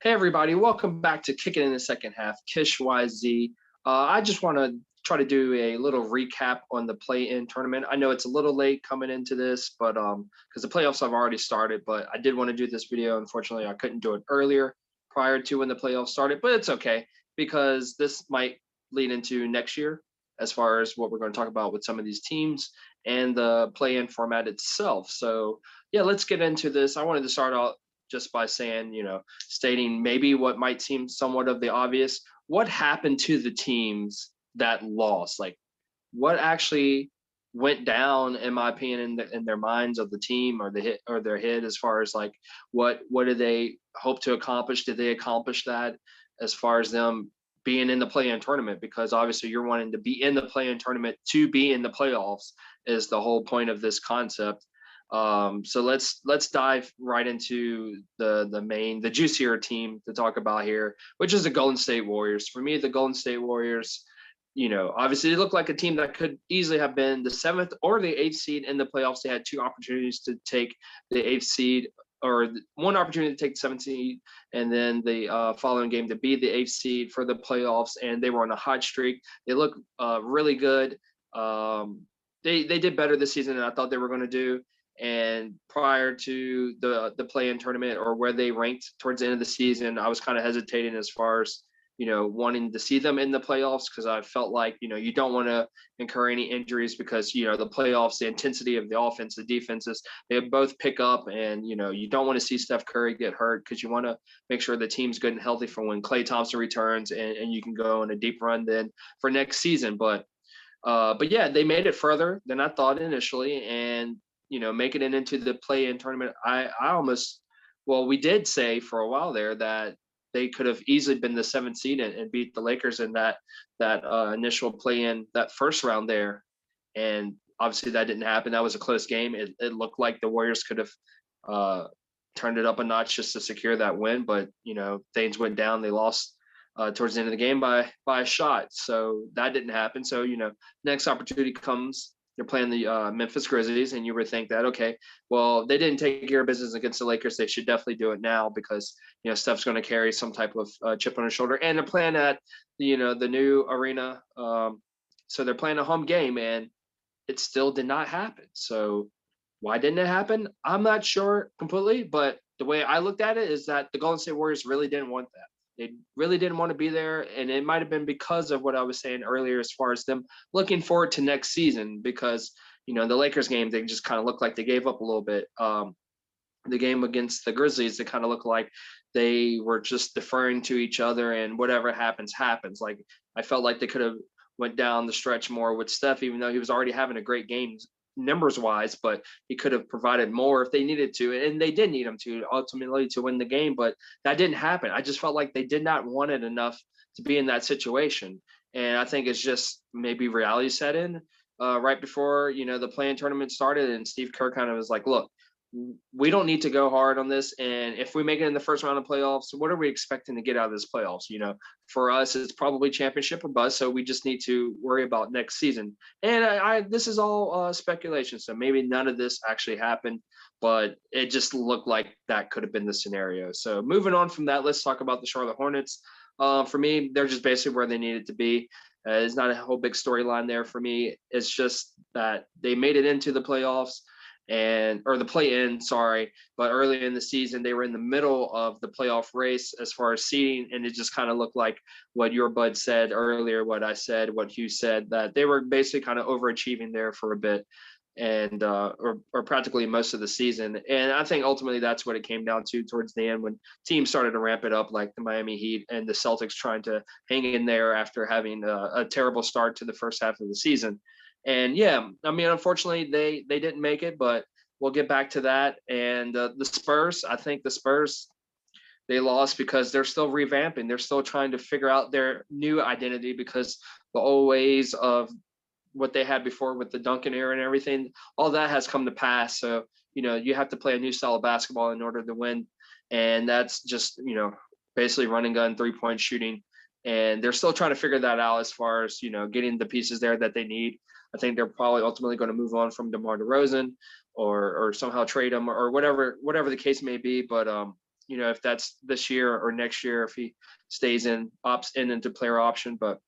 Hey everybody, welcome back to Kick It in the Second Half. Kish YZ. I just want to try to do a little recap on the play-in tournament. I know it's a little late coming into this, but because the playoffs have already started, but I did want to do this video. Unfortunately, I couldn't do it earlier prior to when the playoffs started, but it's okay because this might lead into next year as far as what we're going to talk about with some of these teams and the play-in format itself. So yeah, let's get into this. I wanted to start out just by saying, stating maybe what might seem somewhat of the obvious. What happened to the teams that lost? Like, what actually went down, in my opinion, in their minds of the team or the hit or their head, as far as like what did they hope to accomplish? Did they accomplish that as far as them being in the play-in tournament? Because obviously you're wanting to be in the play-in tournament to be in the playoffs is the whole point of this concept. So let's dive right into the juicier team to talk about here, which is the Golden State Warriors. For me, the Golden State Warriors, obviously they look like a team that could easily have been the seventh or the eighth seed in the playoffs. They had two opportunities to take the eighth seed, or one opportunity to take the seventh seed, and then the following game to be the eighth seed for the playoffs. And they were on a hot streak. They look really good. They did better this season than I thought they were going to do. And prior to the play-in tournament, or where they ranked towards the end of the season, I was kind of hesitating as far as wanting to see them in the playoffs, because I felt like you don't want to incur any injuries, because the playoffs, the intensity of the offense, the defenses, they both pick up, and you don't want to see Steph Curry get hurt, because you want to make sure the team's good and healthy for when Klay Thompson returns, and you can go on a deep run then for next season. But yeah, they made it further than I thought initially, and making it into the play-in tournament. I almost, well, we did say for a while there that they could have easily been the seventh seed and beat the Lakers in that initial play-in, that first round there, and obviously that didn't happen. That was a close game. It looked like the Warriors could have turned it up a notch just to secure that win, but things went down. They lost towards the end of the game by a shot, so that didn't happen. So next opportunity comes. You're playing the Memphis Grizzlies, and you would think that, okay, well, they didn't take care of business against the Lakers. They should definitely do it now, because Steph's going to carry some type of chip on his shoulder, and they're playing at the new arena, so they're playing a home game, and it still did not happen. So why didn't it happen? I'm not sure completely, but the way I looked at it is that the Golden State Warriors really didn't want that. They really didn't want to be there, and it might have been because of what I was saying earlier, as far as them looking forward to next season, because the Lakers game, they just kind of looked like they gave up a little bit. The game against the Grizzlies, they kind of looked like they were just deferring to each other, and whatever happens, happens. Like, I felt like they could have went down the stretch more with Steph, even though he was already having a great game numbers wise, but he could have provided more if they needed to, and they did need him to ultimately to win the game, but that didn't happen. I just felt like they did not want it enough to be in that situation, and I think it's just maybe reality set in right before the play-in tournament started, and Steve Kerr kind of was like, look, we don't need to go hard on this, and if we make it in the first round of playoffs, what are we expecting to get out of this playoffs? For us, it's probably championship or bust, so we just need to worry about next season. And I this is all speculation, so maybe none of this actually happened, but it just looked like that could have been the scenario. So moving on from that, let's talk about the Charlotte Hornets. For me, they're just basically where they needed to be. It's not a whole big storyline there for me. It's just that they made it into the playoffs, or the play-in, sorry, but early in the season they were in the middle of the playoff race as far as seeding, and it just kind of looked like what your bud said earlier, what I said, what Hugh said, that they were basically kind of overachieving there for a bit, and or practically most of the season. And I think ultimately that's what it came down to towards the end, when teams started to ramp it up, like the Miami Heat and the Celtics trying to hang in there after having a terrible start to the first half of the season. And yeah, I mean, unfortunately, they didn't make it, but we'll get back to that. And the Spurs, I think the Spurs, they lost because they're still revamping. They're still trying to figure out their new identity, because the old ways of what they had before with the Duncan era and everything, all that has come to pass. So, you have to play a new style of basketball in order to win. And that's just, basically running gun, 3-point shooting. And they're still trying to figure that out as far as, getting the pieces there that they need. I think they're probably ultimately going to move on from DeMar DeRozan, or somehow trade him, or whatever the case may be. But if that's this year or next year, if he stays opts in into player option. But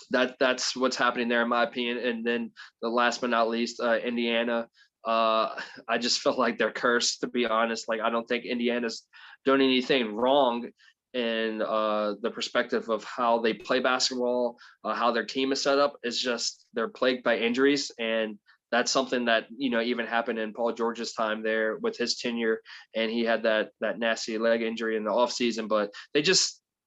that's what's happening there, in my opinion. And then the last but not least, Indiana. I just feel like they're cursed, to be honest. Like, I don't think Indiana's doing anything wrong in the perspective of how they play basketball, how their team is set up. It's just they're plagued by injuries, and that's something that even happened in Paul George's time there with his tenure, and he had that nasty leg injury in the offseason. But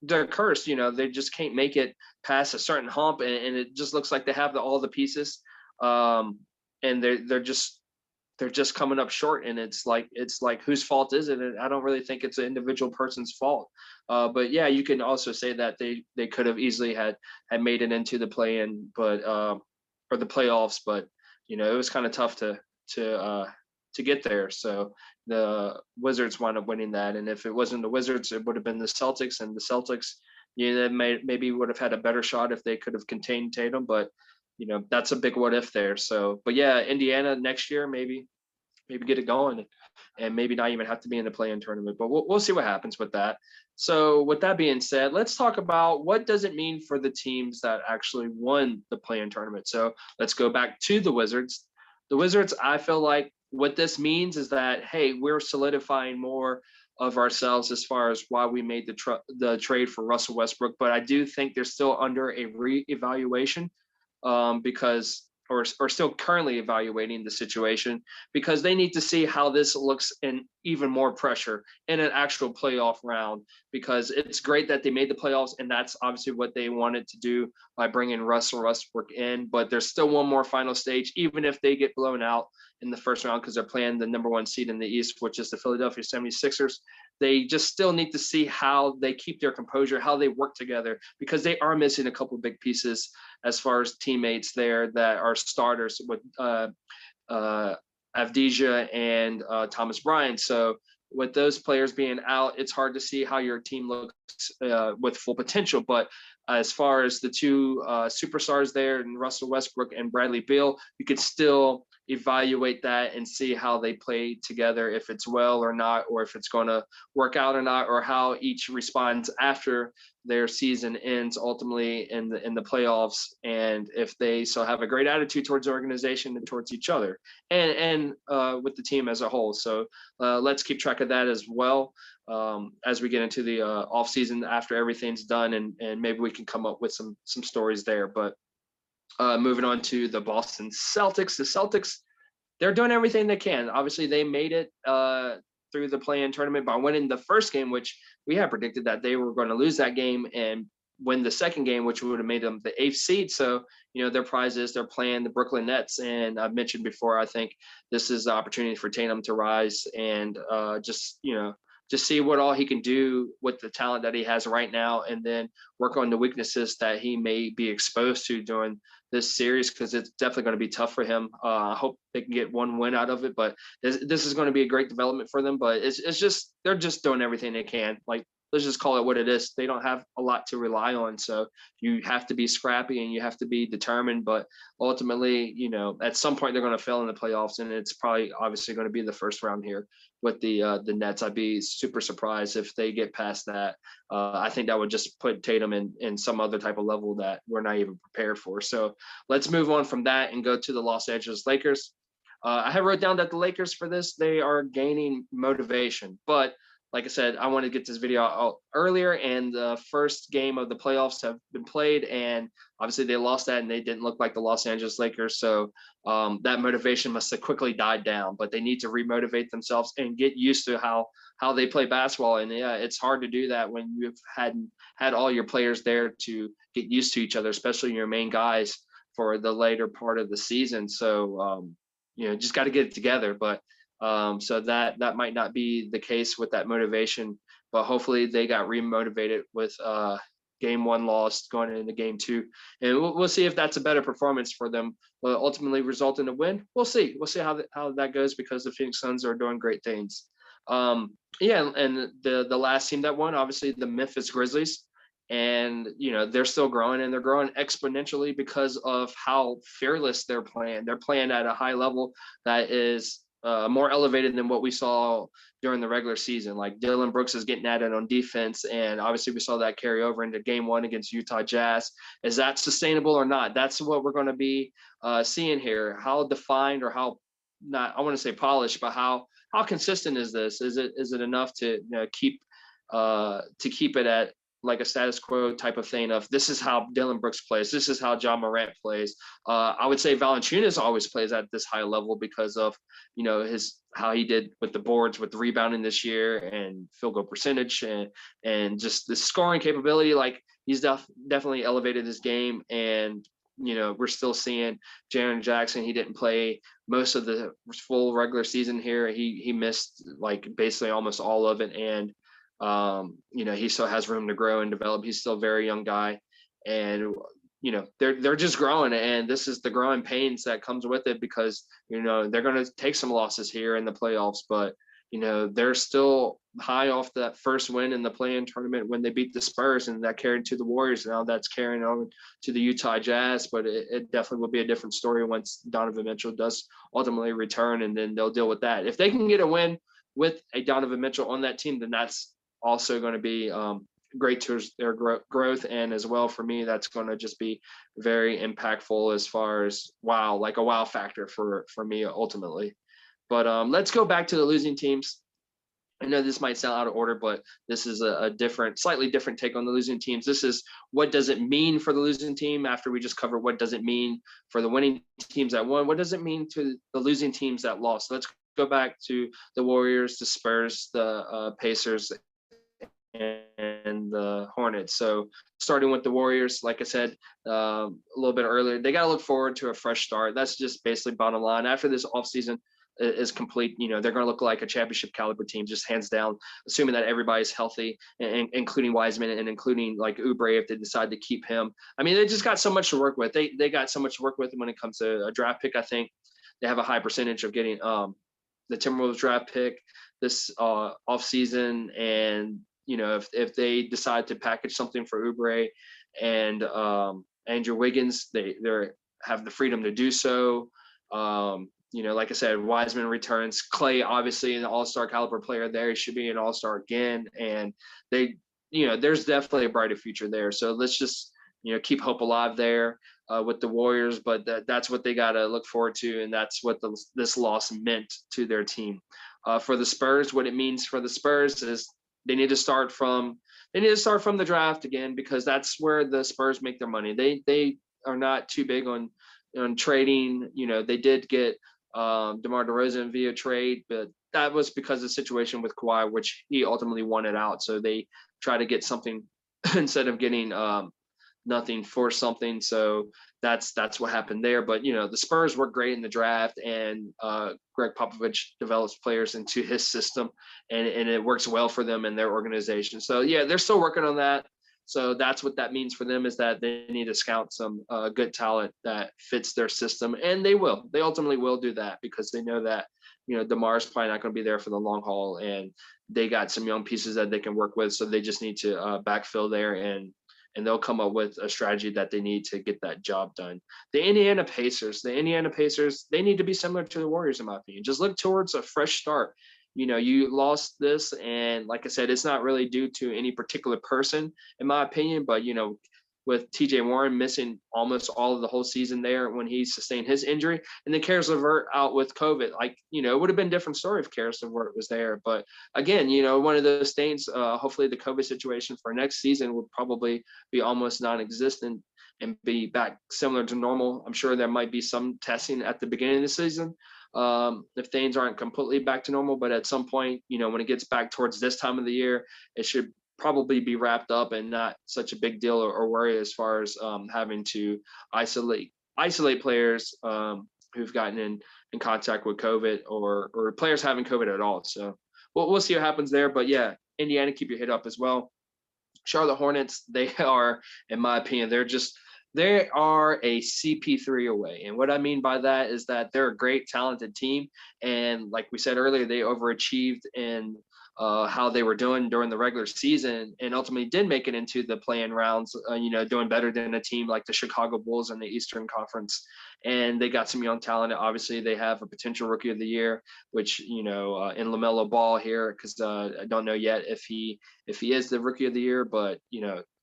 they're cursed. They just can't make it past a certain hump, and it just looks like they have all the pieces, and they're just coming up short. And it's like whose fault is it? And I don't really think it's an individual person's fault. But yeah, you can also say that they could have easily had made it into the play-in, but or the playoffs, but it was kind of tough to get there. So the Wizards wound up winning that, and if it wasn't the Wizards, it would have been the Celtics, and the Celtics, maybe would have had a better shot if they could have contained Tatum, but that's a big what if there. So, but yeah, Indiana next year, maybe get it going, and maybe not even have to be in the play-in tournament, but we'll see what happens with that. So with that being said, let's talk about what does it mean for the teams that actually won the play-in tournament. So let's go back to the Wizards. The Wizards, I feel like what this means is that, hey, we're solidifying more of ourselves as far as why we made the trade for Russell Westbrook. But I do think they're still under a re-evaluation, because or still currently evaluating the situation, because they need to see how this looks in even more pressure in an actual playoff round, because it's great that they made the playoffs, and that's obviously what they wanted to do by bringing Russell Westbrook in. But there's still one more final stage, even if they get blown out in the first round, because they're playing the number one seed in the East, which is the Philadelphia 76ers. They just still need to see how they keep their composure, how they work together, because they are missing a couple of big pieces as far as teammates there that are starters with Avdija and Thomas Bryant. So with those players being out, it's hard to see how your team looks with full potential. But as far as the two superstars there, and Russell Westbrook and Bradley Beal, you could still evaluate that and see how they play together, if it's well or not, or if it's going to work out or not, or how each responds after their season ends ultimately in the playoffs, and if they still have a great attitude towards the organization and towards each other, and with the team as a whole. So let's keep track of that as well, as we get into the off season after everything's done, and maybe we can come up with some stories there. But moving on to the Boston Celtics. The Celtics, they're doing everything they can. Obviously, they made it through the play-in tournament by winning the first game, which we had predicted that they were going to lose that game and win the second game, which would have made them the 8th seed. So, their prize is they're playing the Brooklyn Nets. And I've mentioned before, I think this is the opportunity for Tatum to rise and just see what all he can do with the talent that he has right now, and then work on the weaknesses that he may be exposed to during this series, because it's definitely going to be tough for him. I hope they can get one win out of it, but this is going to be a great development for them. But it's just, they're just doing everything they can. Like, let's just call it what it is. They don't have a lot to rely on. So you have to be scrappy and you have to be determined. But ultimately, at some point they're going to fail in the playoffs, and it's probably obviously going to be the first round here with the Nets. I'd be super surprised if they get past that. I think that would just put Tatum in some other type of level that we're not even prepared for. So let's move on from that and go to the Los Angeles Lakers. I have wrote down that the Lakers for this, they are gaining motivation. But like I said, I want to get this video out earlier, and the first game of the playoffs have been played, and obviously they lost that, and they didn't look like the Los Angeles Lakers. So that motivation must have quickly died down, but they need to remotivate themselves and get used to how they play basketball. And yeah, it's hard to do that when you've had all your players there to get used to each other, especially your main guys for the later part of the season. So, just got to get it together. But so that might not be the case with that motivation, but hopefully they got remotivated with game one loss going into game two, and we'll see if that's a better performance for them. Will ultimately result in a win? We'll see. We'll see how that goes, because the Phoenix Suns are doing great things. Yeah, and the last team that won, obviously the Memphis Grizzlies, and they're still growing, and they're growing exponentially because of how fearless they're playing. They're playing at a high level that is more elevated than what we saw during the regular season. Like Dylan Brooks is getting at it on defense, and obviously we saw that carry over into Game 1 against Utah Jazz. Is that sustainable or not? That's what we're going to be seeing here. How defined, or how not, I want to say polished, but how consistent is this? Is it enough to keep it at like a status quo type of thing of this is how Dylan Brooks plays, this is how John Morant plays. I would say Valanciunas always plays at this high level because of his how he did with the boards, with the rebounding this year, and field goal percentage, and just the scoring capability. Like he's definitely elevated his game, and we're still seeing Jaren Jackson. He didn't play most of the full regular season here. He missed like basically almost all of it, and he still has room to grow and develop. He's still a very young guy, and they're just growing, and this is the growing pains that comes with it, because they're going to take some losses here in the playoffs, but they're still high off that first win in the play-in tournament when they beat the Spurs, and that carried to the Warriors. Now that's carrying on to the Utah Jazz, but it definitely will be a different story once Donovan Mitchell does ultimately return, and then they'll deal with that. If they can get a win with a Donovan Mitchell on that team, then that's also going to be great to their growth. And as well, for me, that's going to just be very impactful as far as like a wow factor for me ultimately. But let's go back to the losing teams. I know this might sound out of order, but this is a slightly different take on the losing teams. This is what does it mean for the losing team after we just covered what does it mean for the winning teams that won. What does it mean to the losing teams that lost? So let's go back to the Warriors, the Spurs, the Pacers, and the Hornets. So starting with the Warriors, like I said a little bit earlier, they got to look forward to a fresh start. That's just basically bottom line. After this offseason is complete, they're going to look like a championship caliber team, just hands down, assuming that everybody's healthy, and including Wiseman, and including like Oubre if they decide to keep him. I mean, they just got so much to work with. They got so much to work with when it comes to a draft pick. I think they have a high percentage of getting the Timberwolves draft pick this offseason, and if they decide to package something for Oubre and Andrew Wiggins, they have the freedom to do so. Like I said, Wiseman returns. Clay, obviously an all-star caliber player there. He should be an all-star again. And there's definitely a brighter future there. So let's just, keep hope alive there with the Warriors. But that's what they got to look forward to. And that's what this loss meant to their team. For the Spurs, what it means for the Spurs is they need to start from the draft again, because that's where the Spurs make their money. They are not too big on trading. They did get DeMar DeRozan via trade, but that was because of the situation with Kawhi, which he ultimately wanted out. So they try to get something instead of getting nothing for something. So that's what happened there. But the Spurs work great in the draft, and Greg Popovich develops players into his system, and it works well for them and their organization. So yeah, they're still working on that. So that's what that means for them, is that they need to scout some good talent that fits their system, and they ultimately will do that, because they know that DeMar's probably not going to be there for the long haul, and they got some young pieces that they can work with. So they just need to backfill there, and they'll come up with a strategy that they need to get that job done. The Indiana Pacers, they need to be similar to the Warriors, in my opinion. Just look towards a fresh start. You lost this, and like I said, it's not really due to any particular person, in my opinion, but with TJ Warren missing almost all of the whole season there when he sustained his injury, and then Karis LeVert out with COVID, it would have been a different story if Karis LeVert was there. But again, one of those things, hopefully the COVID situation for next season would probably be almost non-existent and be back similar to normal. I'm sure there might be some testing at the beginning of the season if things aren't completely back to normal, but at some point, when it gets back towards this time of the year, it should probably be wrapped up and not such a big deal or worry as far as having to isolate players who've gotten in contact with COVID, or players having COVID at all. So we'll see what happens there. But yeah, Indiana, keep your head up as well. Charlotte Hornets, they are, in my opinion, they are a CP3 away. And what I mean by that is that they're a great, talented team. And like we said earlier, they overachieved in how they were doing during the regular season, and ultimately did make it into the play-in rounds, doing better than a team like the Chicago Bulls in the Eastern Conference. And they got some young talent. Obviously, they have a potential Rookie of the Year, which, in LaMelo Ball here, because I don't know yet if he is the Rookie of the Year, but,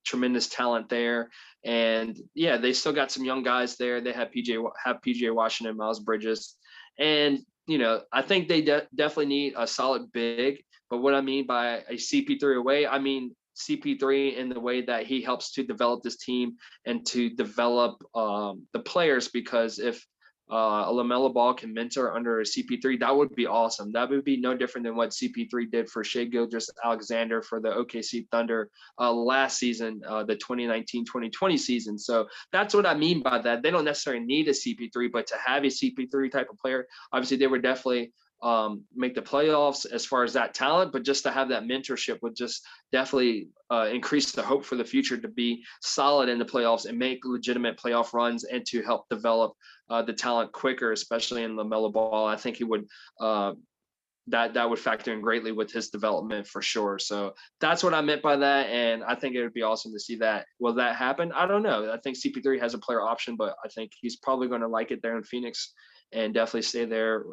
tremendous talent there. And yeah, they still got some young guys there. They have PJ Washington, Miles Bridges, and I think they definitely need a solid big. But what I mean by a CP3 away, I mean CP3 in the way that he helps to develop this team and to develop the players. Because if a LaMelo Ball can mentor under a CP3, that would be awesome. That would be no different than what CP3 did for Shai Gilgeous-Alexander for the OKC Thunder last season, the 2019-2020 season. So that's what I mean by that. They don't necessarily need a CP3, but to have a CP3 type of player, obviously they would definitely make the playoffs as far as that talent, but just to have that mentorship would just definitely increase the hope for the future to be solid in the playoffs and make legitimate playoff runs, and to help develop the talent quicker, especially in LaMelo Ball. I think he would that would factor in greatly with his development for sure. So that's what I meant by that, and I think it would be awesome to see that. Will that happen? I don't know. I think CP3 has a player option, but I think he's probably going to like it there in Phoenix and definitely stay there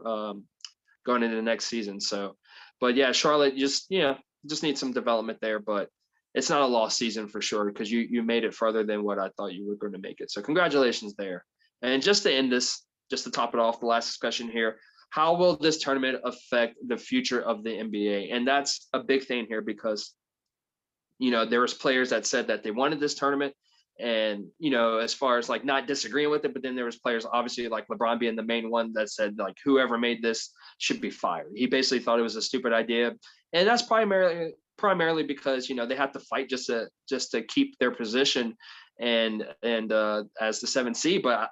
going into the next season. So, but yeah, Charlotte just needs some development there, but it's not a lost season for sure, because you made it further than what I thought you were going to make it. So congratulations there. And just to end this, just to top it off, the last discussion here, how will this tournament affect the future of the NBA? And that's a big thing here, because there was players that said that they wanted this tournament, and as far as like not disagreeing with it, but then there was players, obviously like LeBron being the main one, that said like whoever made this should be fired. He basically thought it was a stupid idea, and that's primarily because they have to fight just to keep their position and as the 7th seed. But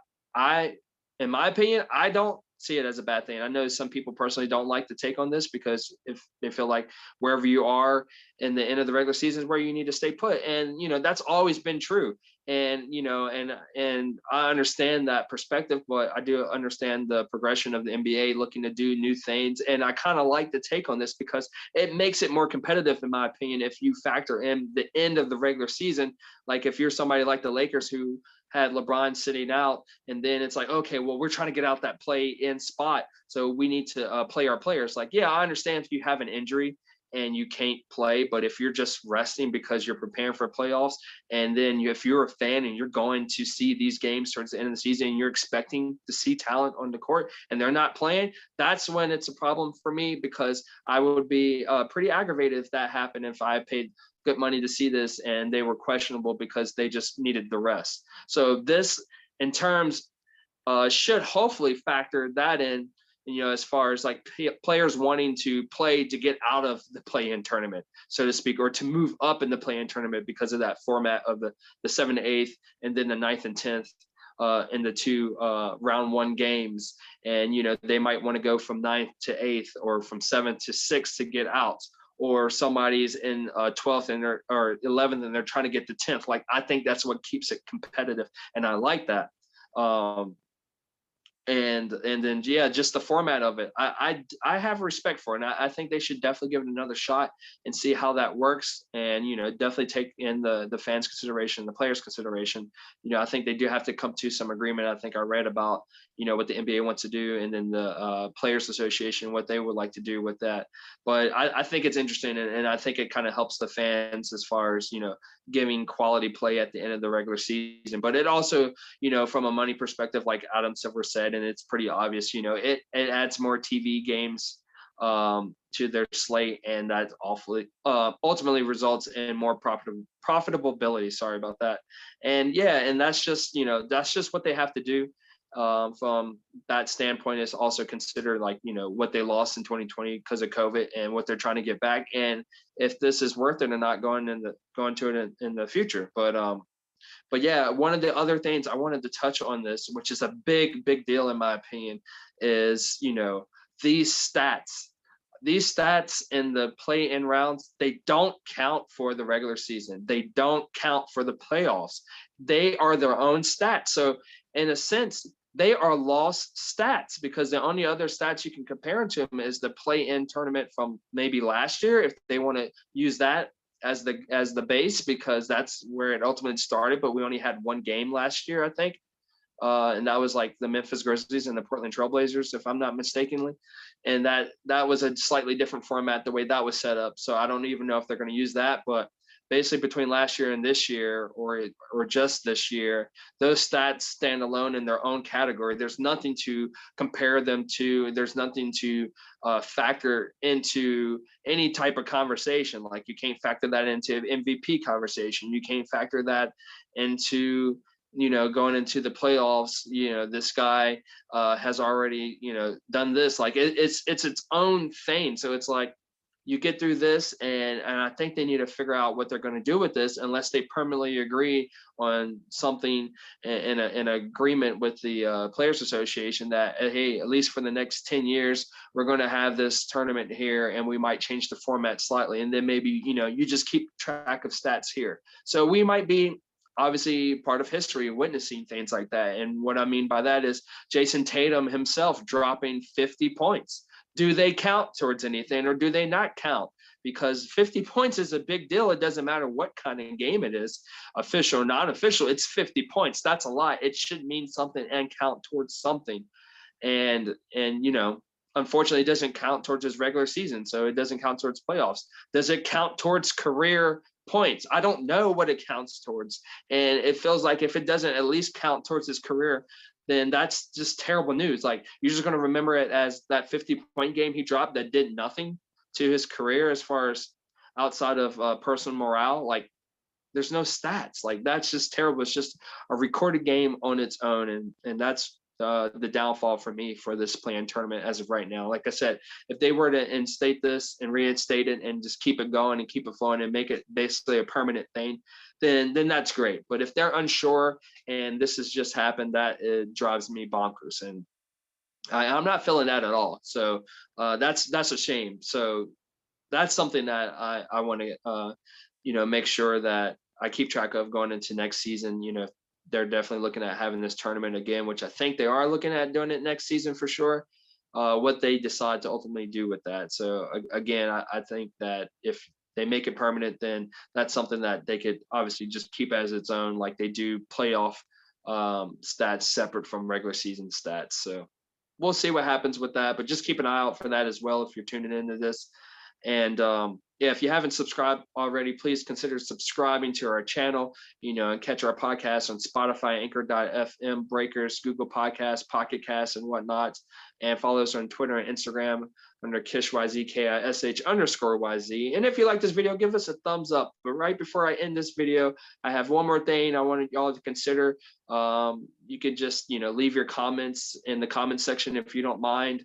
in my opinion, I don't see it as a bad thing. I know some people personally don't like to take on this, because if they feel like wherever you are in the end of the regular season is where you need to stay put, and that's always been true. And and I understand that perspective, but I do understand the progression of the NBA looking to do new things, and I kind of like to take on this because it makes it more competitive, in my opinion, if you factor in the end of the regular season. Like if you're somebody like the Lakers who had LeBron sitting out, and then it's like, okay, well, we're trying to get out that play-in spot, so we need to play our players. Like, yeah, I understand if you have an injury and you can't play, but if you're just resting because you're preparing for playoffs, and then if you're a fan and you're going to see these games towards the end of the season and you're expecting to see talent on the court and they're not playing, that's when it's a problem for me, because I would be pretty aggravated if that happened, if I paid good money to see this and they were questionable because they just needed the rest. So this, in terms, should hopefully factor that in, as far as like players wanting to play to get out of the play-in tournament, so to speak, or to move up in the play-in tournament because of that format of the 7th to 8th, and then the 9th and 10th in the 2 round 1 games. And, they might want to go from 9th to 8th or from 7th to 6th to get out, or somebody's in 12th and or 11th and they're trying to get to 10th. Like, I think that's what keeps it competitive, and I like that. And then just the format of it, I have respect for it, and I think they should definitely give it another shot and see how that works, and definitely take in the fans' consideration, the players' consideration. I think they do have to come to some agreement. I think I read about what the NBA wants to do, and then the Players Association, what they would like to do with that. But I think it's interesting, and I think it kind of helps the fans as far as giving quality play at the end of the regular season. But it also, from a money perspective, like Adam Silver said, and it's pretty obvious, it adds more TV games to their slate, and that ultimately results in more profitability. Sorry about that. And and that's just what they have to do. From that standpoint, is also consider like what they lost in 2020 because of COVID and what they're trying to get back, and if this is worth it or not going to it in the future. But yeah, one of the other things I wanted to touch on this, which is a big deal in my opinion, is these stats. These stats in the play-in rounds, they don't count for the regular season. They don't count for the playoffs. They are their own stats. So in a sense, they are lost stats, because the only other stats you can compare them to them is the play-in tournament from maybe last year, if they want to use that as the base, because that's where it ultimately started. But we only had one game last year, I think. And that was like the Memphis Grizzlies and the Portland Trailblazers, if I'm not mistakenly. And that was a slightly different format, the way that was set up. So I don't even know if they're going to use that. But basically, between last year and this year, or just this year, those stats stand alone in their own category. There's nothing to compare them to. There's nothing to factor into any type of conversation. Like, you can't factor that into MVP conversation. You can't factor that into, going into the playoffs, this guy has already, done this. Like, it's its own thing. So it's like, you get through this, and I think they need to figure out what they're going to do with this, unless they permanently agree on something in an agreement with the Players Association that, hey, at least for the next 10 years, we're going to have this tournament here, and we might change the format slightly. And then maybe, you just keep track of stats here. So we might be obviously part of history witnessing things like that. And what I mean by that is Jayson Tatum himself dropping 50 points. Do they count towards anything, or do they not count? Because 50 points is a big deal. It doesn't matter what kind of game it is, official or non-official, it's 50 points. That's a lot. It should mean something and count towards something. And unfortunately, it doesn't count towards his regular season. So it doesn't count towards playoffs. Does it count towards career points? I don't know what it counts towards. And it feels like if it doesn't at least count towards his career, then that's just terrible news. Like, you're just going to remember it as that 50-point game he dropped that did nothing to his career as far as outside of personal morale. Like, there's no stats. Like, that's just terrible. It's just a recorded game on its own. And that's the downfall for me for this play-in tournament as of right now. Like I said, if they were to instate this and reinstate it and just keep it going and keep it flowing and make it basically a permanent thing, then that's great. But if they're unsure and this has just happened, that it drives me bonkers. And I'm not feeling that at all. So that's a shame. So that's something that I want to make sure that I keep track of going into next season. They're definitely looking at having this tournament again, which I think they are looking at doing it next season for sure. What they decide to ultimately do with that. So again, I think that if they make it permanent, then that's something that they could obviously just keep as its own, like they do playoff stats separate from regular season stats. So we'll see what happens with that, but just keep an eye out for that as well if you're tuning into this. And yeah, if you haven't subscribed already, please consider subscribing to our channel, and catch our podcast on Spotify, Anchor.fm, Breakers, Google Podcasts, Pocket Casts, and whatnot. And follow us on Twitter and Instagram under KishYZ, KISH_YZ. And if you like this video, give us a thumbs up. But right before I end this video, I have one more thing I wanted y'all to consider. You could just, leave your comments in the comment section if you don't mind.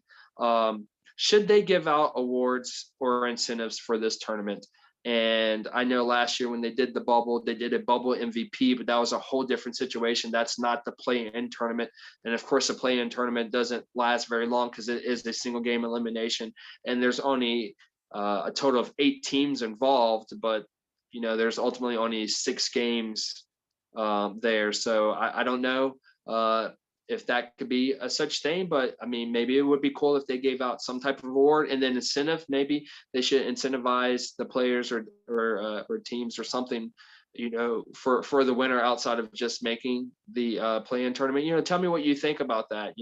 Should they give out awards or incentives for this tournament? And I know last year when they did the bubble, they did a bubble MVP, but that was a whole different situation. That's not the play-in tournament. And of course, the play-in tournament doesn't last very long because it is a single game elimination. And there's only a total of 8 teams involved, but there's ultimately only 6 games there. So I don't know if that could be a such thing, but I mean, maybe it would be cool if they gave out some type of award and then incentive. Maybe they should incentivize the players or teams or something, for the winner outside of just making the play-in tournament. Tell me what you think about that.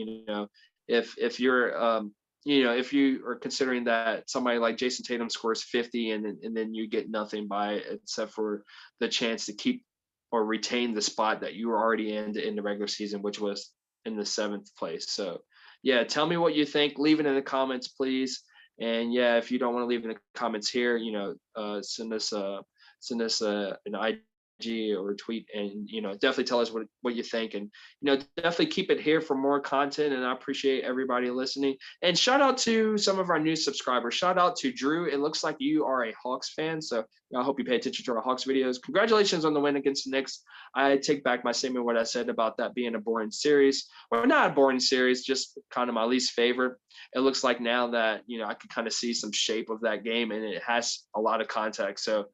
If you're if you are considering that somebody like Jayson Tatum scores 50 and then you get nothing by it except for the chance to keep or retain the spot that you were already in the regular season, which was in the 7th place. So yeah, tell me what you think. Leave it in the comments, please. And yeah, if you don't want to leave in the comments here, send us an IG or a tweet, and definitely tell us what you think. And definitely keep it here for more content. And I appreciate everybody listening. And shout out to some of our new subscribers. Shout out to Drew. It looks like you are a Hawks fan, so I hope you pay attention to our Hawks videos. Congratulations on the win against the Knicks. I take back my statement, what I said about that being a boring series. Well, not a boring series, just kind of my least favorite. It looks like now that, I can kind of see some shape of that game, and it has a lot of context. So,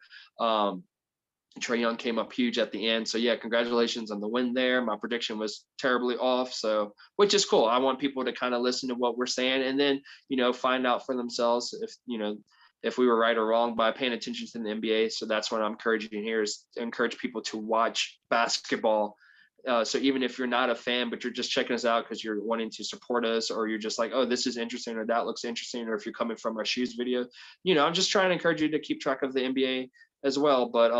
Trae Young came up huge at the end. So yeah, congratulations on the win there. My prediction was terribly off. So which is cool. I want people to kind of listen to what we're saying and then, find out for themselves if we were right or wrong by paying attention to the NBA. So that's what I'm encouraging here is to encourage people to watch basketball. So even if you're not a fan, but you're just checking us out because you're wanting to support us, or you're just like, oh, this is interesting, or that looks interesting, or if you're coming from our shoes video, I'm just trying to encourage you to keep track of the NBA as well. But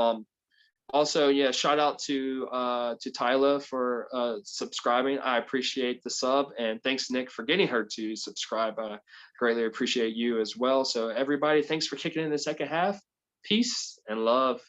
also, yeah, shout out to Tyler for subscribing. I appreciate the sub, and thanks Nick for getting her to subscribe. I greatly appreciate you as well. So everybody, thanks for kicking in the second half. Peace and love.